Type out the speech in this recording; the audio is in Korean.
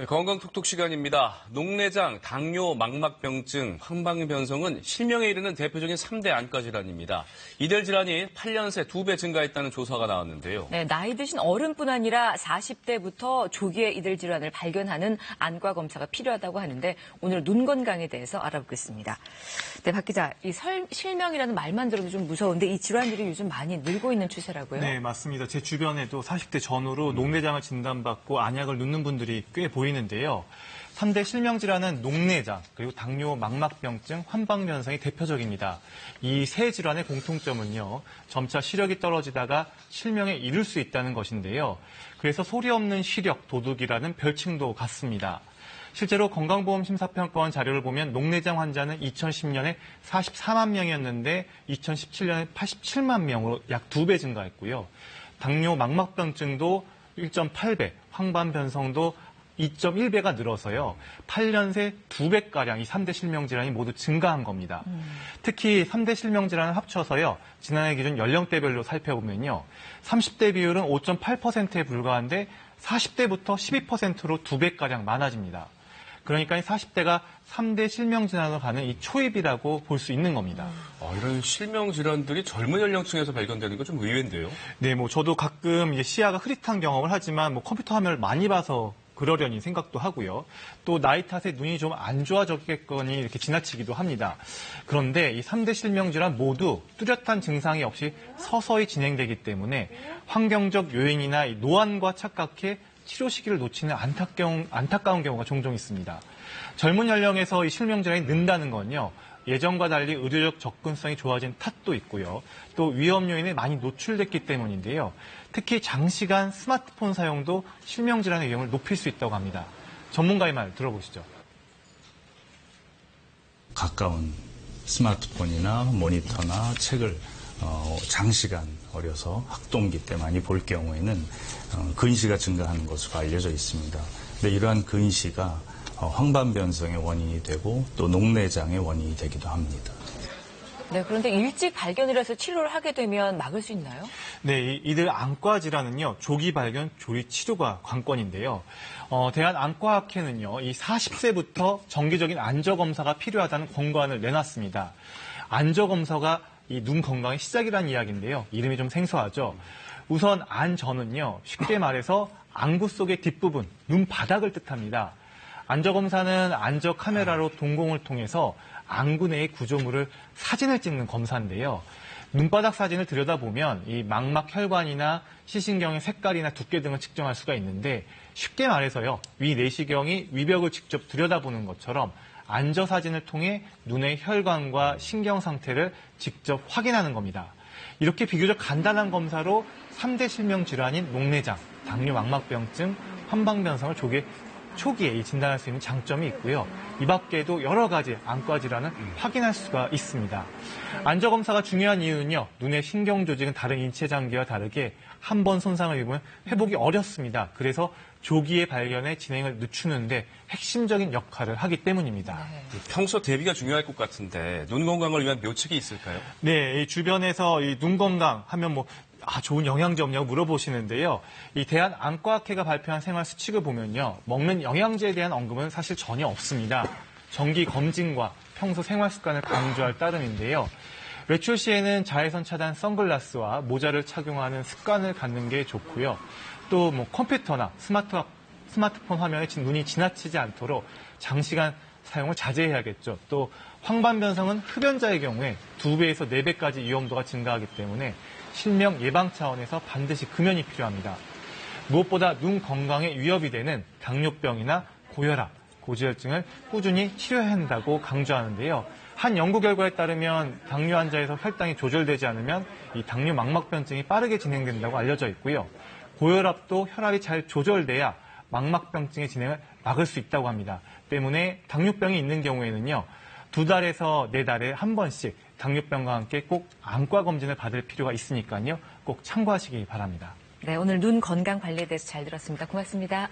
네, 건강톡톡 시간입니다. 녹내장, 당뇨, 망막병증, 황반변성은 실명에 이르는 대표적인 3대 안과 질환입니다. 이들 질환이 8년 새 2배 증가했다는 조사가 나왔는데요. 네, 나이 드신 어른뿐 아니라 40대부터 조기에 이들 질환을 발견하는 안과 검사가 필요하다고 하는데 오늘 눈 건강에 대해서 알아보겠습니다. 네, 박 기자, 이 실명이라는 말만 들어도 좀 무서운데 이 질환들이 요즘 많이 늘고 있는 추세라고요? 네, 맞습니다. 제 주변에도 40대 전후로 녹내장을 진단받고 안약을 눕는 분들이 꽤 보이는데요. 3대 실명 질환은 녹내장, 그리고 당뇨, 망막병증, 환방변성이 대표적입니다. 이 세 질환의 공통점은요, 점차 시력이 떨어지다가 실명에 이를 수 있다는 것인데요. 그래서 소리 없는 시력 도둑이라는 별칭도 같습니다. 실제로 건강보험심사평가원 자료를 보면 녹내장 환자는 2010년에 44만 명이었는데 2017년에 87만 명으로 약 2배 증가했고요. 당뇨, 망막병증도 1.8배, 황반변성도 2.1배가 늘어서요. 8년 새 2배가량 이 3대 실명질환이 모두 증가한 겁니다. 특히 3대 실명질환을 합쳐서요. 지난해 기준 연령대별로 살펴보면요. 30대 비율은 5.8%에 불과한데 40대부터 12%로 2배가량 많아집니다. 그러니까 40대가 3대 실명질환으로 가는 이 초입이라고 볼 수 있는 겁니다. 이런 실명질환들이 젊은 연령층에서 발견되는 건 좀 의외인데요. 네, 저도 가끔 이제 시야가 흐릿한 경험을 하지만 컴퓨터 화면을 많이 봐서 그러려니 생각도 하고요. 또 나이 탓에 눈이 좀 안 좋아졌겠거니 이렇게 지나치기도 합니다. 그런데 이 3대 실명질환 모두 뚜렷한 증상이 없이 서서히 진행되기 때문에 환경적 요인이나 노안과 착각해 치료 시기를 놓치는 안타까운 경우가 종종 있습니다. 젊은 연령에서 이 실명질환이 는다는 건요. 예전과 달리 의료적 접근성이 좋아진 탓도 있고요. 또 위험 요인에 많이 노출됐기 때문인데요. 특히 장시간 스마트폰 사용도 실명질환의 위험을 높일 수 있다고 합니다. 전문가의 말 들어보시죠. 가까운 스마트폰이나 모니터나 책을 장시간 어려서 학동기 때 많이 볼 경우에는 근시가 증가하는 것으로 알려져 있습니다. 근데 이러한 근시가 황반변성의 원인이 되고 또 녹내장의 원인이 되기도 합니다. 네, 그런데 일찍 발견을 해서 치료를 하게 되면 막을 수 있나요? 네, 이들 안과 질환은요, 조기 발견, 조리 치료가 관건인데요. 대한안과학회는요, 이 40세부터 정기적인 안저검사가 필요하다는 권고안을 내놨습니다. 안저검사가 이 눈 건강의 시작이라는 이야기인데요. 이름이 좀 생소하죠. 우선 안저는요, 쉽게 말해서 안구 속의 뒷부분, 눈 바닥을 뜻합니다. 안저검사는 안저 카메라로 동공을 통해서 안구 내의 구조물을 사진을 찍는 검사인데요. 눈바닥 사진을 들여다보면 이 망막 혈관이나 시신경의 색깔이나 두께 등을 측정할 수가 있는데 쉽게 말해서요. 위 내시경이 위벽을 직접 들여다보는 것처럼 안저 사진을 통해 눈의 혈관과 신경 상태를 직접 확인하는 겁니다. 이렇게 비교적 간단한 검사로 3대 실명 질환인 녹내장, 당뇨 망막병증, 환방변성을 초기에 진단할 수 있는 장점이 있고요. 이 밖에도 여러 가지 안과 질환을 확인할 수가 있습니다. 안저검사가 중요한 이유는요. 눈의 신경 조직은 다른 인체 장기와 다르게 한 번 손상을 입으면 회복이 어렵습니다. 그래서 조기의 발견에 진행을 늦추는데 핵심적인 역할을 하기 때문입니다. 평소 대비가 중요할 것 같은데 눈 건강을 위한 묘책이 있을까요? 네, 이 주변에서 이 눈 건강 하면 좋은 영양제 없냐고 물어보시는데요. 이 대한안과학회가 발표한 생활 수칙을 보면요. 먹는 영양제에 대한 언급은 사실 전혀 없습니다. 정기 검진과 평소 생활 습관을 강조할 따름인데요. 외출 시에는 자외선 차단 선글라스와 모자를 착용하는 습관을 갖는 게 좋고요. 또 컴퓨터나 스마트폰 화면에 눈이 지나치지 않도록 장시간 사용을 자제해야겠죠. 또 황반변성은 흡연자의 경우에 2배에서 4배까지 위험도가 증가하기 때문에 실명 예방 차원에서 반드시 금연이 필요합니다. 무엇보다 눈 건강에 위협이 되는 당뇨병이나 고혈압, 고지혈증을 꾸준히 치료해야 한다고 강조하는데요. 한 연구 결과에 따르면 당뇨 환자에서 혈당이 조절되지 않으면 이 당뇨 망막병증이 빠르게 진행된다고 알려져 있고요. 고혈압도 혈압이 잘 조절돼야 망막병증의 진행을 막을 수 있다고 합니다. 때문에 당뇨병이 있는 경우에는요. 2달에서 4달에 한 번씩 당뇨병과 함께 꼭 안과 검진을 받을 필요가 있으니까요. 꼭 참고하시기 바랍니다. 네, 오늘 눈 건강 관리에 대해서 잘 들었습니다. 고맙습니다.